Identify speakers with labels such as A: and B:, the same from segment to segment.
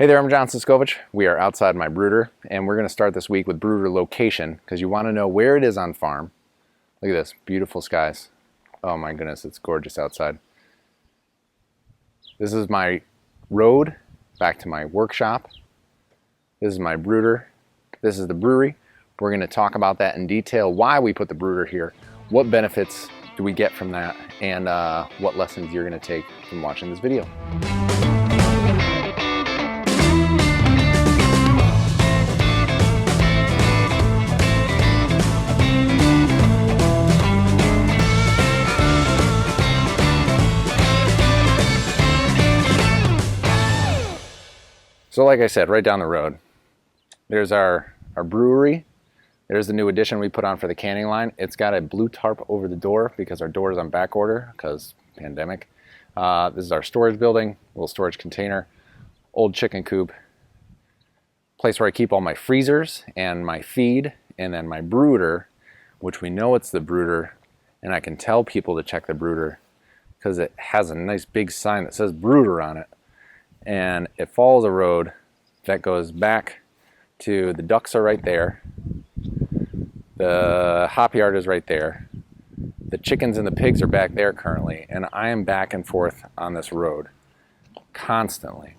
A: Hey there, I'm John Siskovich. We are outside my brooder, and we're going to start this week with brooder location because you want to know where it is on farm. Look at this, beautiful skies. Oh my goodness, it's gorgeous outside. This is my road back to my workshop. This is my brooder. This is the brewery. We're going to talk about that in detail, why we put the brooder here, what benefits do we get from that, and what lessons you're going to take from watching this video. So like I said, right down the road, there's our brewery. There's the new addition we put on for the canning line. It's got a blue tarp over the door because our door is on back order because pandemic. This is our storage building, little storage container, old chicken coop, place where I keep all my freezers and my feed, and then my brooder, which we know it's the brooder, and I can tell people to check the brooder because it has a nice big sign that says brooder on it. And it follows a road that goes back to the ducks are right there. The hop yard is right there. The chickens and the pigs are back there currently, and I am back and forth on this road constantly.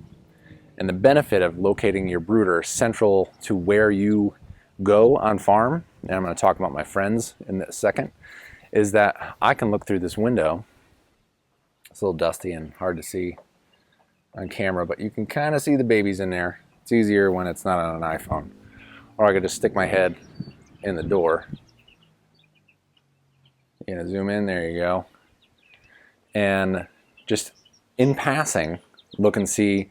A: And the benefit of locating your brooder central to where you go on farm, and I'm going to talk about my friends in a second, is that I can look through this window. It's a little dusty and hard to see on camera, but you can kind of see the babies in there. It's easier when it's not on an iPhone. Or I could just stick my head in the door. You're gonna zoom in, there you go. And just in passing, look and see,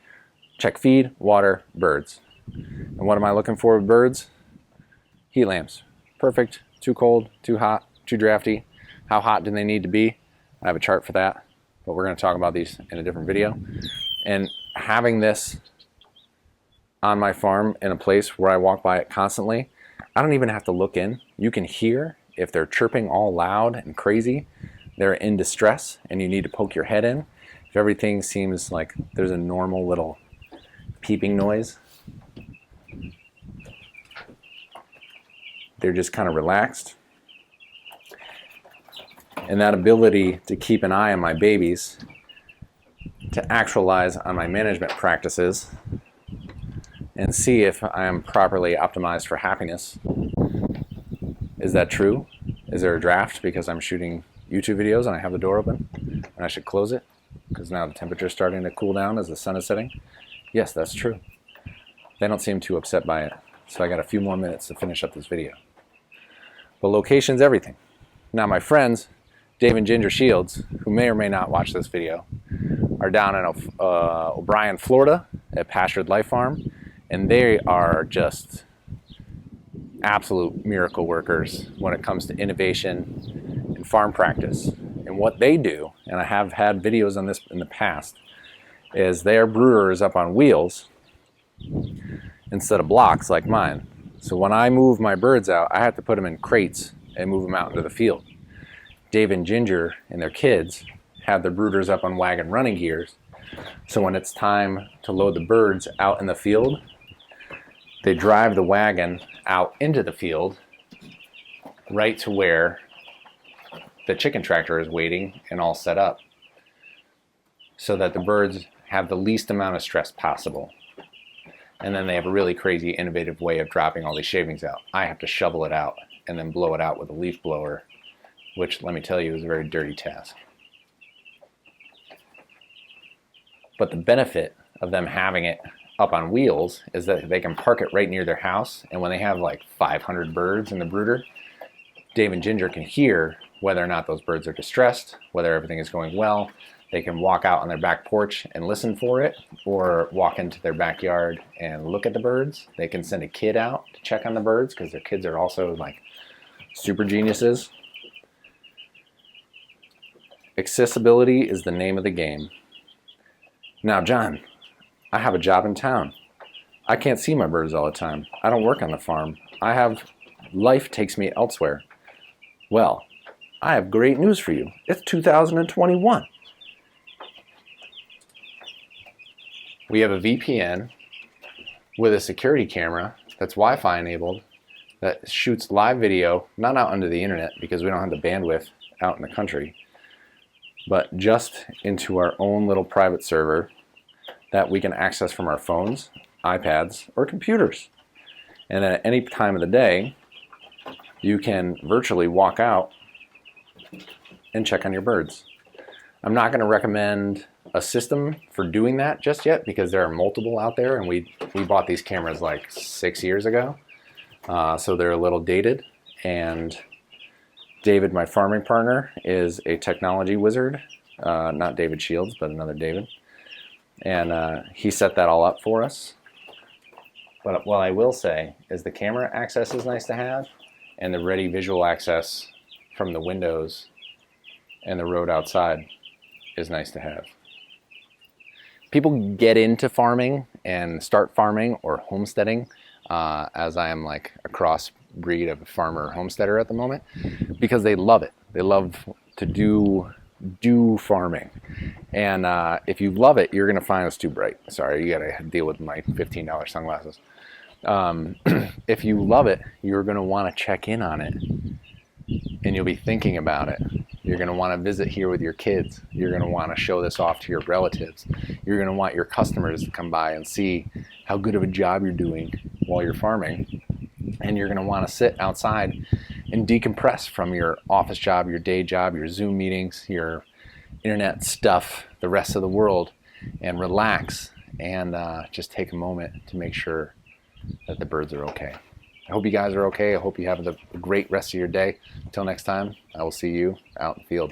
A: check feed, water, birds. And what am I looking for with birds? Heat lamps. Perfect, too cold, too hot, too drafty. How hot do they need to be? I have a chart for that, but we're gonna talk about these in a different video. And having this on my farm in a place where I walk by it constantly, I don't even have to look in. You can hear if they're chirping all loud and crazy, they're in distress and you need to poke your head in. If everything seems like there's a normal little peeping noise, they're just kind of relaxed. And that ability to keep an eye on my babies, to actualize on my management practices and see if I am properly optimized for happiness. Is that true? Is there a draft because I'm shooting YouTube videos and I have the door open and I should close it because now the temperature is starting to cool down as the sun is setting? Yes, that's true. They don't seem too upset by it, so I got a few more minutes to finish up this video. But location's everything. Now my friends, Dave and Ginger Shields, who may or may not watch this video, are down in O'Brien, Florida at Pastured Life Farm, and they are just absolute miracle workers when it comes to innovation and farm practice. And what they do, and I have had videos on this in the past, is their brooder is up on wheels instead of blocks like mine. So when I move my birds out, I have to put them in crates and move them out into the field. Dave and Ginger and their kids have their brooders up on wagon running gears. So when it's time to load the birds out in the field, they drive the wagon out into the field right to where the chicken tractor is waiting and all set up so that the birds have the least amount of stress possible. And then they have a really crazy innovative way of dropping all these shavings out. I have to shovel it out and then blow it out with a leaf blower, which, let me tell you, is a very dirty task. But the benefit of them having it up on wheels is that they can park it right near their house, and when they have like 500 birds in the brooder, Dave and Ginger can hear whether or not those birds are distressed, whether everything is going well. They can walk out on their back porch and listen for it, or walk into their backyard and look at the birds. They can send a kid out to check on the birds because their kids are also like super geniuses. Accessibility is the name of the game. Now, John, I have a job in town. I can't see my birds all the time. I don't work on the farm. Life takes me elsewhere. Well, I have great news for you. It's 2021. We have a VPN with a security camera that's Wi-Fi enabled, that shoots live video, not out onto the internet because we don't have the bandwidth out in the country, but just into our own little private server that we can access from our phones, iPads, or computers. And at any time of the day, you can virtually walk out and check on your birds. I'm not going to recommend a system for doing that just yet because there are multiple out there, and we bought these cameras like 6 years ago, so they're a little dated. And David, my farming partner, is a technology wizard, not David Shields, but another David, and he set that all up for us. But what I will say is the camera access is nice to have, and the ready visual access from the windows and the road outside is nice to have. People get into farming and start farming or homesteading, as I am like a cross breed of a farmer homesteader at the moment, because they love it. They love to do farming. And if you love it, you're gonna find it's too bright. Sorry, you gotta deal with my $15 sunglasses. If you love it, you're gonna wanna check in on it, and you'll be thinking about it. You're going to want to visit here with your kids. You're going to want to show this off to your relatives. You're going to want your customers to come by and see how good of a job you're doing while you're farming. And you're going to want to sit outside and decompress from your office job, your day job, your Zoom meetings, your internet stuff, the rest of the world, and relax and just take a moment to make sure that the birds are okay. I hope you guys are okay. I hope you have a great rest of your day. Until next time, I will see you out in the field.